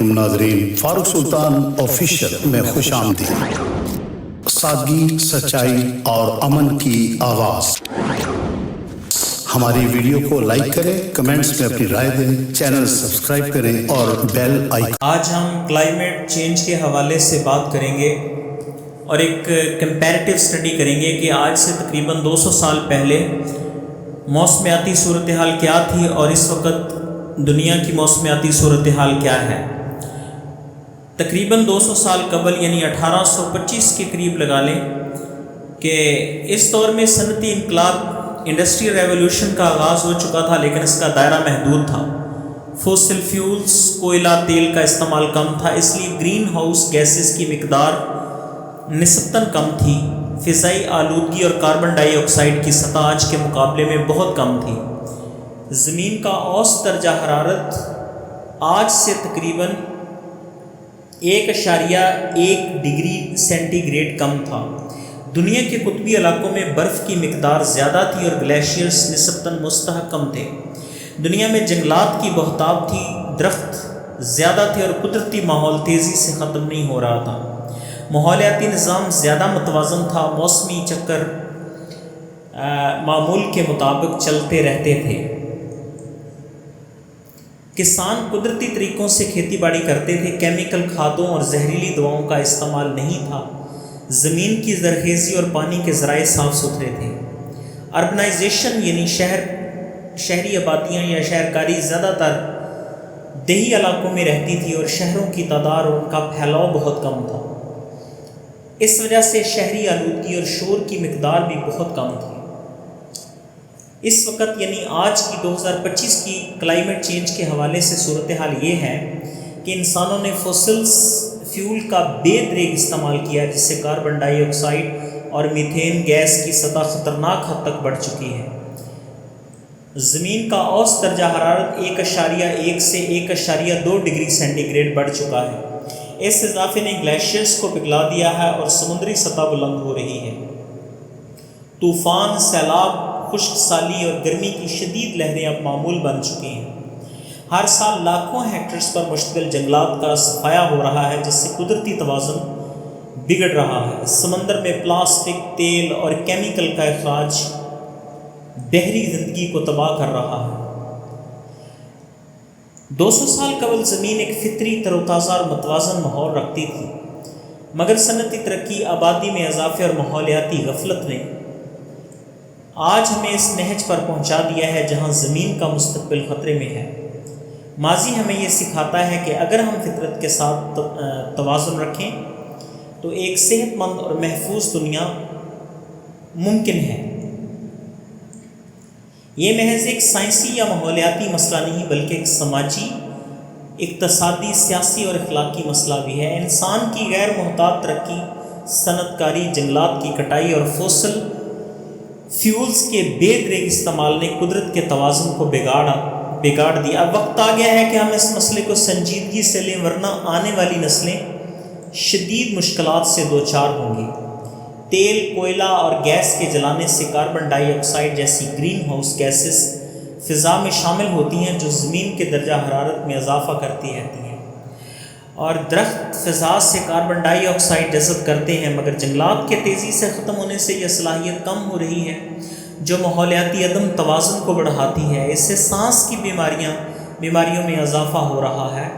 ناظرین، فاروق سلطان آفیشل میں خوش آمدید۔ سادگی، سچائی اور امن کی آواز۔ ہماری ویڈیو کو لائک کریں، کمنٹس میں اپنی رائے دیں، چینل سبسکرائب کریں اور بیل آئیکن۔ آج ہم کلائمیٹ چینج کے حوالے سے بات کریں گے اور ایک کمپیریٹیو اسٹڈی کریں گے کہ آج سے تقریباً 200 سال پہلے موسمیاتی صورتحال کیا تھی اور اس وقت دنیا کی موسمیاتی صورتحال کیا ہے۔ تقریباً 200 سال قبل یعنی 1825 کے قریب لگا لیں کہ اس دور میں صنعتی انقلاب انڈسٹریل ریولوشن کا آغاز ہو چکا تھا، لیکن اس کا دائرہ محدود تھا۔ فوسل فیولز، کوئلہ، تیل کا استعمال کم تھا، اس لیے گرین ہاؤس گیسز کی مقدار نسبتاً کم تھی۔ فضائی آلودگی اور کاربن ڈائی آکسائڈ کی سطح آج کے مقابلے میں بہت کم تھی۔ زمین کا اوسط درجہ حرارت آج سے تقریباً 1.1 ڈگری سینٹی گریڈ کم تھا۔ دنیا کے قطبی علاقوں میں برف کی مقدار زیادہ تھی اور گلیشیئرز نسبتاً مستحکم تھے۔ دنیا میں جنگلات کی بہتات تھی، درخت زیادہ تھے اور قدرتی ماحول تیزی سے ختم نہیں ہو رہا تھا۔ ماحولیاتی نظام زیادہ متوازن تھا، موسمی چکر معمول کے مطابق چلتے رہتے تھے۔ کسان قدرتی طریقوں سے کھیتی باڑی کرتے تھے، کیمیکل کھادوں اور زہریلی دواؤں کا استعمال نہیں تھا۔ زمین کی زرخیزی اور پانی کے ذرائع صاف ستھرے تھے۔ اربنائزیشن یعنی شہری آبادیاں یا شہرکاری زیادہ تر دیہی علاقوں میں رہتی تھی اور شہروں کی تعداد اور ان کا پھیلاؤ بہت کم تھا۔ اس وجہ سے شہری آلودگی اور شور کی مقدار بھی بہت کم تھی۔ اس وقت یعنی آج کی 2025 کی کلائمیٹ چینج کے حوالے سے صورتحال یہ ہے کہ انسانوں نے فوسلز فیول کا بے دریغ استعمال کیا، جس سے کاربن ڈائی آکسائڈ اور میتھین گیس کی سطح خطرناک حد تک بڑھ چکی ہے۔ زمین کا اوسط درجہ حرارت 1.1 سے 1.2 ڈگری سینٹی گریڈ بڑھ چکا ہے۔ اس اضافے نے گلیشیئرز کو پگھلا دیا ہے اور سمندری سطح بلند ہو رہی ہے۔ طوفان، سیلاب، خشک سالی اور گرمی کی شدید لہریں اب معمول بن چکی ہیں۔ ہر سال لاکھوں ہیکٹرز پر مشتمل جنگلات کا صفایا ہو رہا ہے، جس سے قدرتی توازن بگڑ رہا ہے۔ سمندر میں پلاسٹک، تیل اور کیمیکل کا اخراج بحری زندگی کو تباہ کر رہا ہے۔ 200 سال قبل زمین ایک فطری، تر و تازہ اور متوازن ماحول رکھتی تھی، مگر صنعتی ترقی، آبادی میں اضافے اور ماحولیاتی غفلت نے آج ہمیں اس نہج پر پہنچا دیا ہے جہاں زمین کا مستقبل خطرے میں ہے۔ ماضی ہمیں یہ سکھاتا ہے کہ اگر ہم فطرت کے ساتھ توازن رکھیں تو ایک صحت مند اور محفوظ دنیا ممکن ہے۔ یہ محض ایک سائنسی یا ماحولیاتی مسئلہ نہیں، بلکہ ایک سماجی، اقتصادی، سیاسی اور اخلاقی مسئلہ بھی ہے۔ انسان کی غیر محتاط ترقی، صنعت کاری، جنگلات کی کٹائی اور فوسل فیولز کے بے دریغ استعمال نے قدرت کے توازن کو بگاڑ دیا۔ اب وقت آ گیا ہے کہ ہم اس مسئلے کو سنجیدگی سے لیں، ورنہ آنے والی نسلیں شدید مشکلات سے دوچار ہوں گی۔ تیل، کوئلہ اور گیس کے جلانے سے کاربن ڈائی آکسائڈ جیسی گرین ہاؤس گیسز فضا میں شامل ہوتی ہیں، جو زمین کے درجہ حرارت میں اضافہ کرتی رہتی ہیں، اور درخت فضا سے کاربن ڈائی آکسائڈ جذب کرتے ہیں، مگر جنگلات کے تیزی سے ختم ہونے سے یہ صلاحیت کم ہو رہی ہے، جو ماحولیاتی عدم توازن کو بڑھاتی ہے۔ اس سے سانس کی بیماریوں میں اضافہ ہو رہا ہے،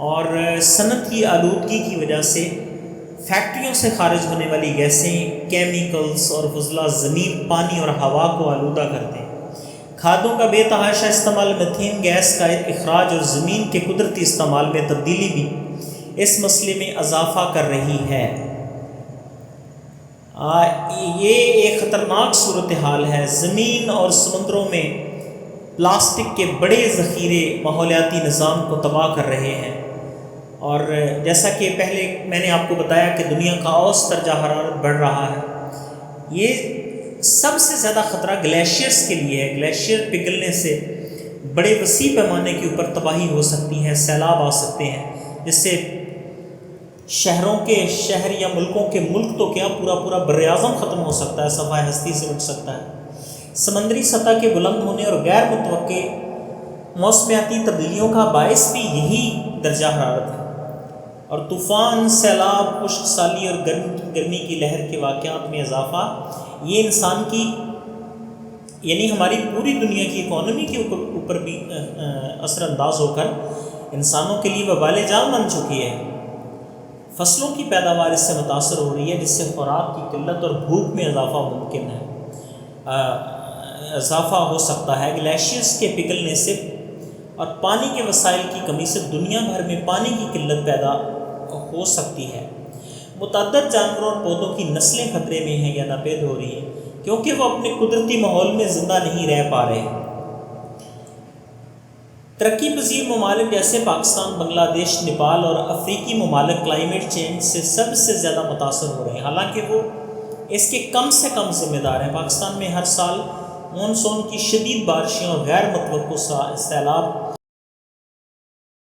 اور صنعت کی آلودگی کی وجہ سے فیکٹریوں سے خارج ہونے والی گیسیں، کیمیکلز اور فضلہ زمین، پانی اور ہوا کو آلودہ کرتے ہیں۔ کھادوں کا بے تحاشا استعمال، میتھین گیس کا اخراج اور زمین کے قدرتی استعمال میں تبدیلی بھی اس مسئلے میں اضافہ کر رہی ہے۔ یہ ایک خطرناک صورتحال ہے۔ زمین اور سمندروں میں پلاسٹک کے بڑے ذخیرے ماحولیاتی نظام کو تباہ کر رہے ہیں، اور جیسا کہ پہلے میں نے آپ کو بتایا کہ دنیا کا اوسط درجہ حرارت بڑھ رہا ہے۔ یہ سب سے زیادہ خطرہ گلیشیئرز کے لیے ہے۔ گلیشیئر پگھلنے سے بڑے وسیع پیمانے کے اوپر تباہی ہو سکتی ہے، سیلاب آ سکتے ہیں، جس سے شہر یا ملکوں کے ملک تو کیا پورا بر اعظم ختم ہو سکتا ہے، صفحہ ہستی سے مٹ سکتا ہے۔ سمندری سطح کے بلند ہونے اور غیر متوقع موسمیاتی تبدیلیوں کا باعث بھی یہی درجہ حرارت ہے، اور طوفان، سیلاب، خشک سالی اور گرمی کی لہر کے واقعات میں اضافہ یہ انسان کی یعنی ہماری پوری دنیا کی اکانومی کے اوپر بھی اثر انداز ہو کر انسانوں کے لیے وبال جان بن چکی ہے۔ فصلوں کی پیداوار اس سے متاثر ہو رہی ہے، جس سے خوراک کی قلت اور بھوک میں اضافہ ممکن ہے، اضافہ ہو سکتا ہے۔ گلیشیئرز کے پگھلنے سے اور پانی کے وسائل کی کمی سے دنیا بھر میں پانی کی قلت پیدا ہو سکتی ہے۔ متعدد جانوروں اور پودوں کی نسلیں خطرے میں ہیں یا ناپید ہو رہی ہیں، کیونکہ وہ اپنے قدرتی ماحول میں زندہ نہیں رہ پا رہے۔ ترقی پذیر ممالک جیسے پاکستان، بنگلہ دیش، نیپال اور افریقی ممالک کلائمیٹ چینج سے سب سے زیادہ متاثر ہو رہے ہیں، حالانکہ وہ اس کے کم سے کم ذمہ دار ہیں۔ پاکستان میں ہر سال مونسون کی شدید بارشیں اور غیر متوقع سیلاب